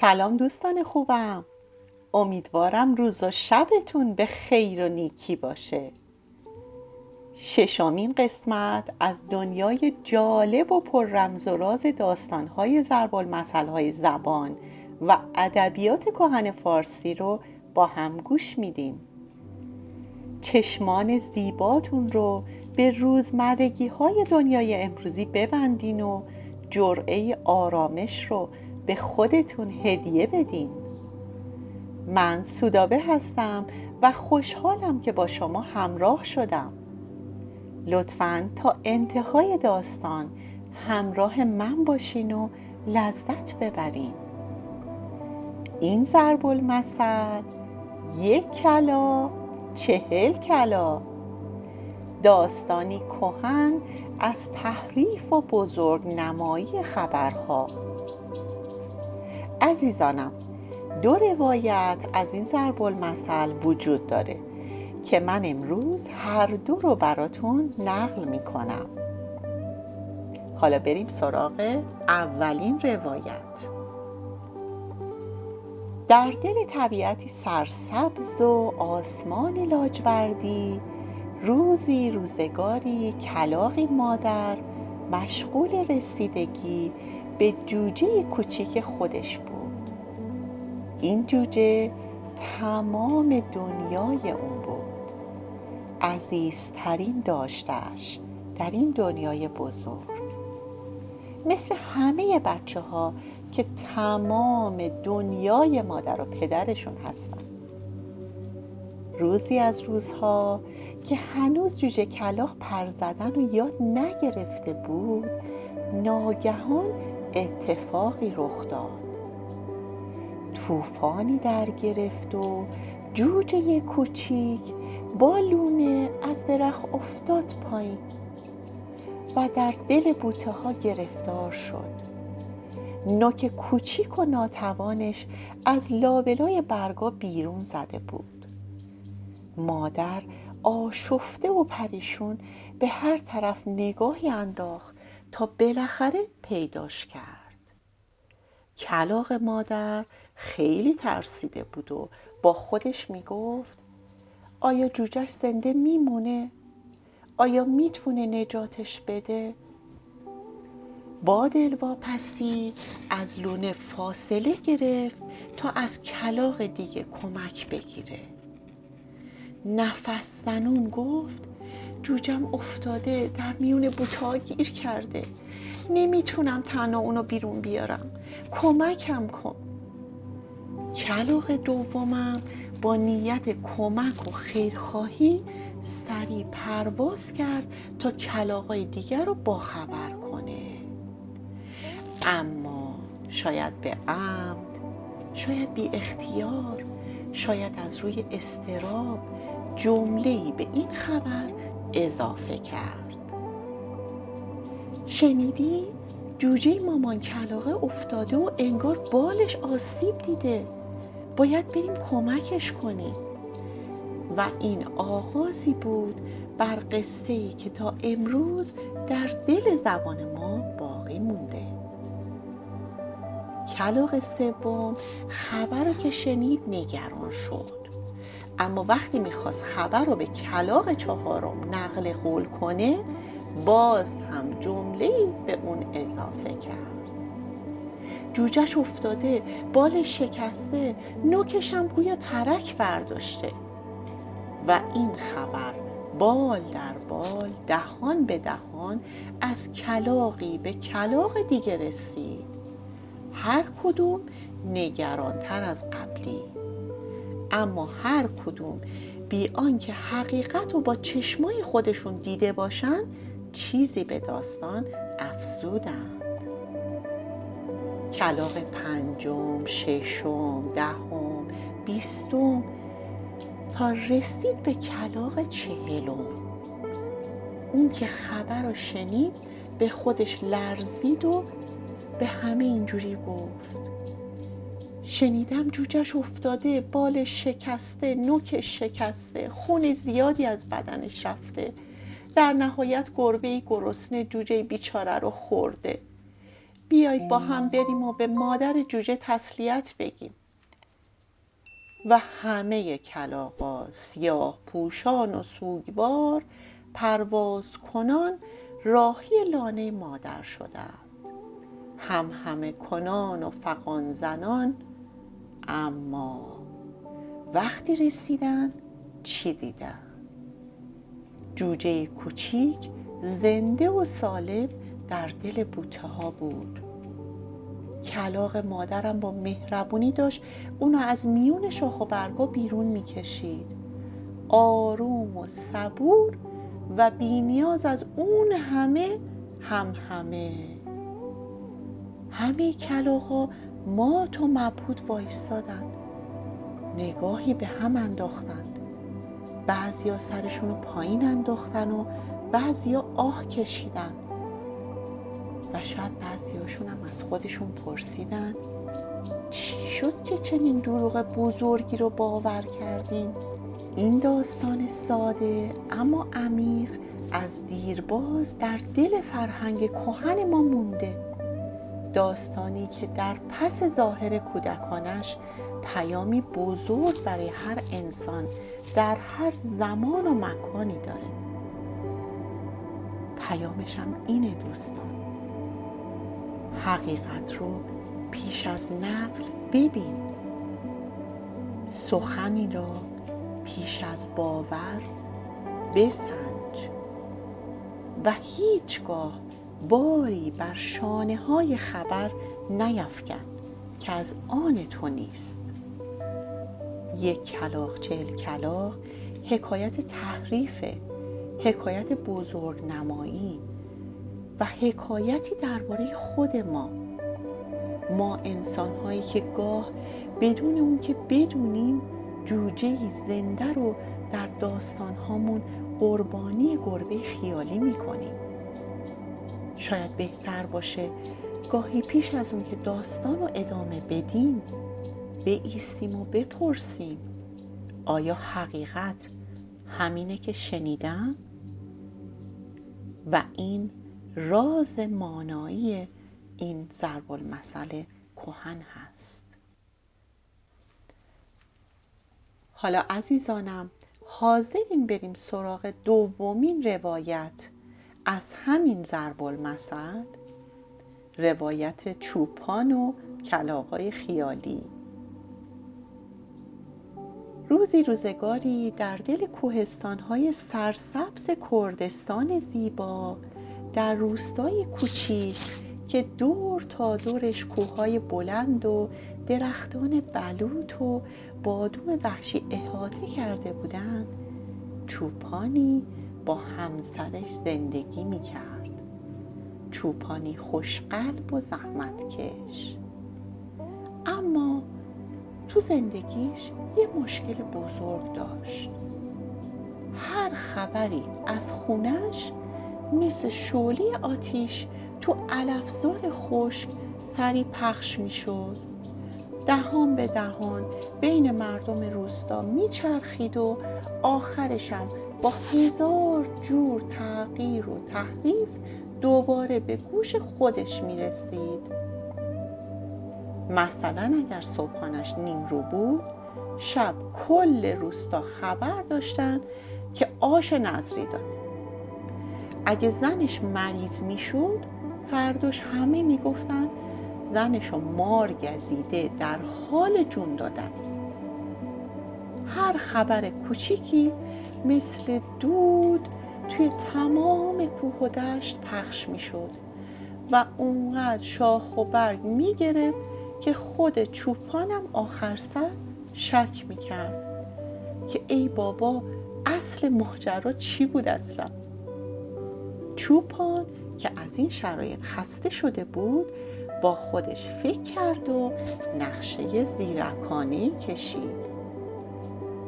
سلام دوستان خوبم. امیدوارم روز و شبتون به خیر و نیکی باشه. ششمین قسمت از دنیای جالب و پر رمز و راز داستان‌های ضرب‌المثل‌های زبان و ادبیات کهن فارسی رو با هم گوش میدیم. چشمان زیباتون رو به روزمرگی‌های دنیای امروزی ببندین و جرعه آرامش رو به خودتون هدیه بدین. من سودابه هستم و خوشحالم که با شما همراه شدم. لطفاً تا انتهای داستان همراه من باشین و لذت ببرین. این ضرب المثل 1 کلا 40 کلا، داستانی کهن از تحریف و بزرگنمایی خبرها. عزیزانم، 2 روایت از این ضرب المثل وجود داره که من امروز هر دو رو براتون نقل میکنم. حالا بریم سراغ اولین روایت. در دل طبیعتی سرسبز و آسمانی لاجوردی، روزگاری کلاغی مادر مشغول رسیدگی به جوجه کوچیک خودش بود. این جوجه تمام دنیای اون بود. عزیزترین داشتش در این دنیای بزرگ. مثل همه بچه ها که تمام دنیای مادر و پدرشون هستن. روزی از روزها که هنوز جوجه کلاغ پر زدن و یاد نگرفته بود، ناگهان اتفاقی رخ داد. طوفانی در گرفت و جوجه کوچیک با لونه از درخت افتاد پایین و در دل بوته ها گرفتار شد. نوک کوچیک و ناتوانش از لابلای برگا بیرون زده بود. مادر آشفته و پریشون به هر طرف نگاهی انداخت تا بالاخره پیداش کرد. کلاغ مادر خیلی ترسیده بود و با خودش میگفت آیا جوجهش زنده میمونه؟ آیا میتونه نجاتش بده؟ با دلواپسی از لونه فاصله گرفت تا از کلاغ دیگه کمک بگیره. نفس زنون گفت جوجم افتاده، در میون بوته‌ها گیر کرده، نمیتونم تنها اونو بیرون بیارم، کمکم کن. کلاغ دومم با نیت کمک و خیرخواهی سریع پرواز کرد تا کلاغای دیگر رو باخبر کنه. اما شاید به عمد، شاید بی اختیار، شاید از روی اضطراب جمله‌ای به این خبر اضافه کرد. شنیدی؟ جوجه مامان کلاغه افتاده و انگار بالش آسیب دیده. باید بریم کمکش کنیم. و این آغازی بود بر قصه‌ای که تا امروز در دل زبان ما باقی مونده. کلاغ سوم خبر رو که شنید نگران شد، اما وقتی میخواست خبر رو به کلاغ چهارم نقل قول کنه، باز هم جمله‌ای به اون اضافه کرد. جوجهش افتاده، بالش شکسته، نوکش هم گویا ترک برداشته. و این خبر بال در بال، دهان به دهان از کلاغی به کلاغ دیگه رسید، هر کدوم نگرانتر از قبلی، اما هر کدوم بی آنکه حقیقت رو با چشمای خودشون دیده باشن چیزی به داستان افزودند. کلاغ پنجم، ششم، دهم، 20م تا رسید به کلاغ 40م. اون که خبر رو شنید به خودش لرزید و به همه اینجوری گفت شنیدم جوجهش افتاده، بالش شکسته، نوکش شکسته، خون زیادی از بدنش رفته، در نهایت گربه‌ای گرسنه جوجه بیچاره رو خورده. بیایید با هم بریم و به مادر جوجه تسلیت بگیم. و همه کلاغا سیاه پوشان و سوگوار پرواز کنان راهی لانه مادر شدند، همه کنان و فغان زنان. اما وقتی رسیدن چی دیدن؟ جوجه کوچیک زنده و سالم در دل بوته ها بود. کلاغ مادرم با مهربونی داشت اونو از میون شاخ و برگا بیرون میکشید، آروم و صبور و بی‌نیاز از اون همه همه کلاغ‌ها مات و مبهوت وایستادن، نگاهی به هم انداختند. بعضیا سرشونو پایین انداختن و بعضیا آه کشیدن و شاید بعضیاشون هم از خودشون پرسیدن چی شد که چنین دروغ بزرگی رو باور کردیم؟ این داستان ساده اما عمیق از دیرباز در دل فرهنگ کهن ما مونده، داستانی که در پس ظاهر کودکانش پیامی بزرگ برای هر انسان در هر زمان و مکانی داره. پیامش هم اینه دوستان، حقیقت رو پیش از نقل ببین، سخنی را پیش از باور بسنج و هیچگاه باری بر شانه های خبر نیفکن که از آن تو نیست. یک کلاغ 40 کلاغ حکایت تحریفه، حکایت بزرگ نمایی و حکایتی درباره خود ما انسان هایی که گاه بدون اون که بدونیم جوجه‌ای زنده رو در داستان هامون قربانی گربه خیالی میکنیم. شاید بهتر باشه گاهی پیش از اون که داستان رو ادامه بدیم بایستیم و بپرسیم آیا حقیقت همینه که شنیدم؟ و این راز مانایی این ضرب المثل کهن هست. حالا عزیزانم حاضرین بریم سراغ دومین روایت از همین ضرب المثل، روایت چوپان و کلاغای خیالی. روزی روزگاری در دل کوهستان‌های سرسبز کردستان زیبا، در روستای کوچیک که دور تا دورش کوههای بلند و درختان بلوط و بادوم وحشی احاطه کرده بودند، چوپانی با همسرش زندگی می‌کرد. چوپانی خوشقلب و زحمتکش، اما تو زندگیش یه مشکل بزرگ داشت. هر خبری از خونش مثل شعله آتیش تو علفزار خشک سری پخش میشد، دهان به دهان بین مردم روستا میچرخید و آخرشم با 1000 جور تغییر و تحریف دوباره به گوش خودش میرسید. مثلا اگر صبحانش نیمرو بود، شب کل روستا خبر داشتن که آش نظری داده. اگه زنش مریض میشد، فرداش همه میگفتن زنشو مار گزیده در حال جون دادن. هر خبر کوچیکی مثل دود توی تمام کوه و دشت پخش میشد و اونقدر شاخ و برگ میگرفت که خود چوپانم آخر سر شک میکرد که ای بابا اصل ماجرا چی بود اصلا. چوپان که از این شرایط خسته شده بود با خودش فکر کرد و نقشه زیرکانه‌ای کشید.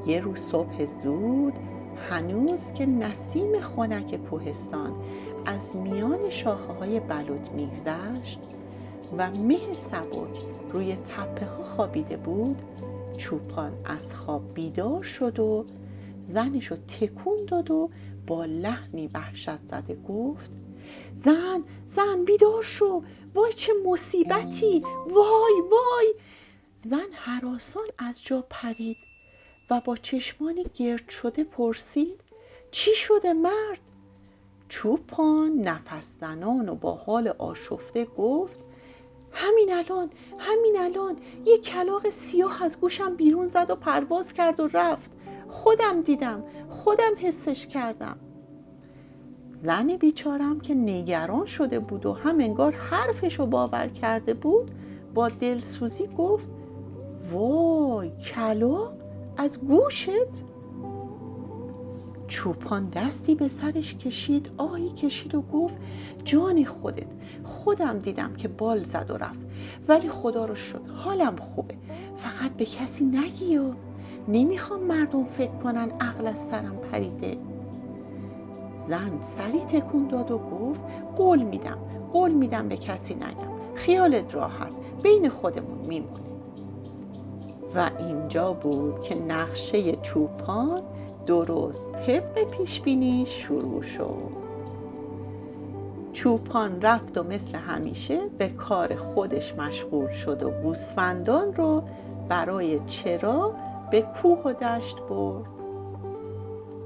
یه روز صبح زود، هنوز که نسیم خنک کوهستان از میان شاخه‌های بلوط می‌گذشت و مه سبک روی تپه ها خوابیده بود، چوپان از خواب بیدار شد و زنشو تکون داد و با لحنی وحشت زده گفت زن بیدار شو، وای چه مصیبتی، وای وای. زن هراسان از جا پرید و با چشمانی گرد شده پرسید چی شده مرد؟ چوپان نفس زنان و با حال آشفته گفت همین الان یک کلاغ سیاه از گوشم بیرون زد و پرواز کرد و رفت. خودم دیدم، خودم حسش کردم. زن بیچارم که نگران شده بود و هم انگار حرفشو باور کرده بود با دلسوزی گفت وای کلاغ از گوشت؟ چوپان دستی به سرش کشید، آهی کشید و گفت جان خودت، خودم دیدم که بال زد و رفت، ولی خدا رو شکر حالم خوبه. فقط به کسی نگی و نمیخوام مردم فکر کنن عقل از سرم پریده. زن سری تکون داد و گفت قول میدم به کسی نگم، خیالت راحت، بین خودمون میمونه. و اینجا بود که نقشه چوپان درست طبق پیشبینی شروع شد. چوپان رفت و مثل همیشه به کار خودش مشغول شد و گوسفندان رو برای چرا به کوه و دشت برد.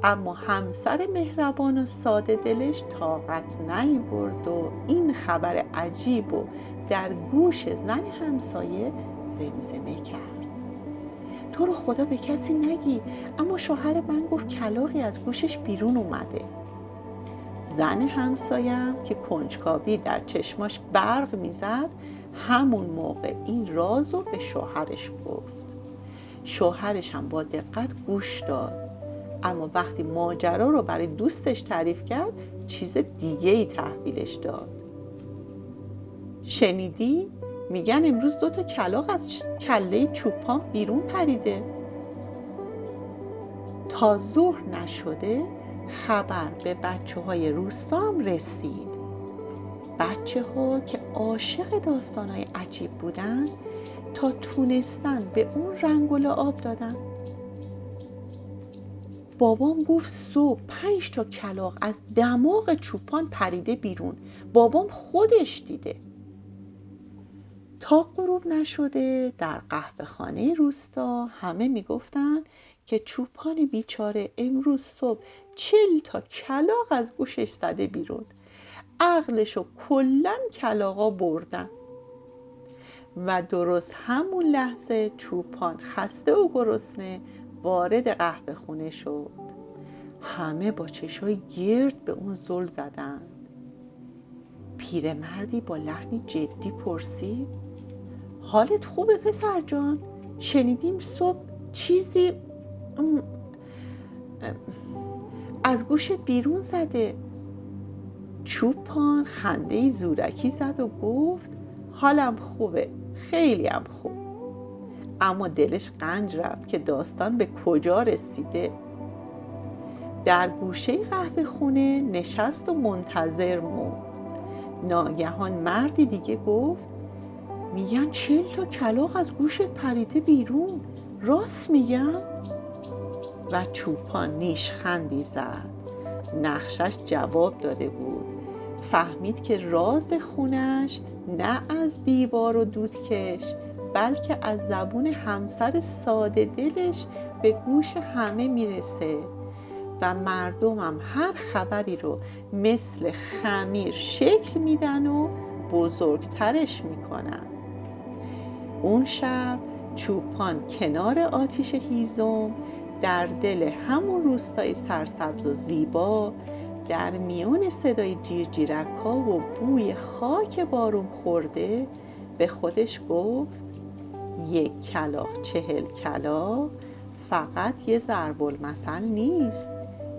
اما همسر مهربان و ساده دلش طاقت نیاورد و این خبر عجیب و در گوش زن همسایه زمزمه کرد تو رو خدا به کسی نگی، اما شوهر من گفت کلاغی از گوشش بیرون اومده. زن همسایم که کنجکاوی در چشماش برق میزد همون موقع این راز رو به شوهرش گفت. شوهرش هم با دقت گوش داد، اما وقتی ماجرا رو برای دوستش تعریف کرد چیز دیگه‌ای تحویلش داد. شنیدی؟ میگن امروز 2 کلاغ از کله چوپان بیرون پریده. تا ظهر نشده خبر به بچه‌های روستا هم رسید. بچه‌ها که عاشق داستان‌های عجیب بودن تا تونستن به اون رنگ و لعاب دادن. بابام گفت صبح 5 کلاغ از دماغ چوپان پریده بیرون. بابام خودش دیده. تا غروب نشده در قهوه‌خانه روستا همه میگفتن که چوپان بیچاره امروز صبح 40 کلاغ از گوشش زده بیرون. عقلشو کلاً کلاغا بردن. و درست همون لحظه چوپان خسته و گرسنه وارد قهوه‌خونه شد. همه با چشای گرد به اون زل زدن. پیرمردی با لحنی جدی پرسید حالت خوبه پسر جان؟ شنیدیم صبح چیزی از گوشت بیرون زده. چوپان خنده‌ای زورکی زد و گفت حالم خوبه، خیلی هم خوب. اما دلش قنج رفت که داستان به کجا رسیده. در گوشه قهوه خونه نشست و منتظر موند. ناگهان مردی دیگه گفت میگن 40 کلاغ از گوشت پریده بیرون، راست میگم؟ و چوپان نیشخندی زد. نقشش جواب داده بود. فهمید که راز خونش نه از دیوار و دودکش بلکه از زبون همسر ساده دلش به گوش همه میرسه و مردمم هر خبری رو مثل خمیر شکل میدن و بزرگترش میکنن. اون شب چوپان کنار آتیش هیزم در دل همون روستای سرسبز و زیبا در میان صدای جیرجیرک‌ها و بوی خاک بارون خورده به خودش گفت 1 کلاغ 40 کلاغ فقط یه ضرب المثل نیست،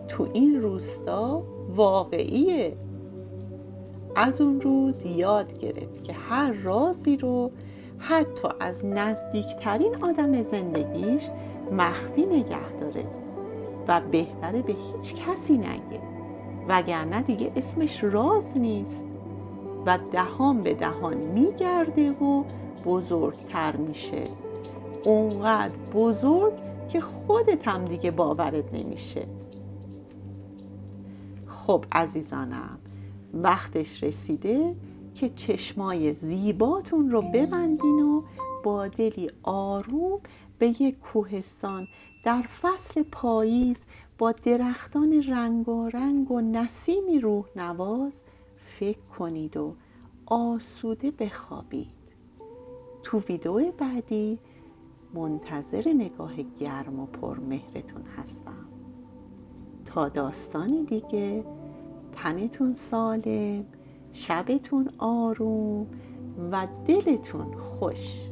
تو این روستا واقعیه. از اون روز یاد گرفت که هر رازی رو حتی از نزدیکترین آدم زندگیش مخفی نگه داره و بهتره به هیچ کسی نگه، وگرنه دیگه اسمش راز نیست و دهان به دهان میگرده و بزرگتر میشه، اونقدر بزرگ که خودت هم دیگه باورت نمیشه. خب عزیزانم، وقتش رسیده که چشمای زیباتون رو ببندین و با دلی آروم به یک کوهستان در فصل پاییز با درختان رنگارنگ و نسیمی روح نواز فکر کنید و آسوده بخوابید. تو ویدیو بعدی منتظر نگاه گرم و پرمهرتون هستم. تا داستانی دیگه، تنتون سالم، شبتون آروم و دلتون خوش.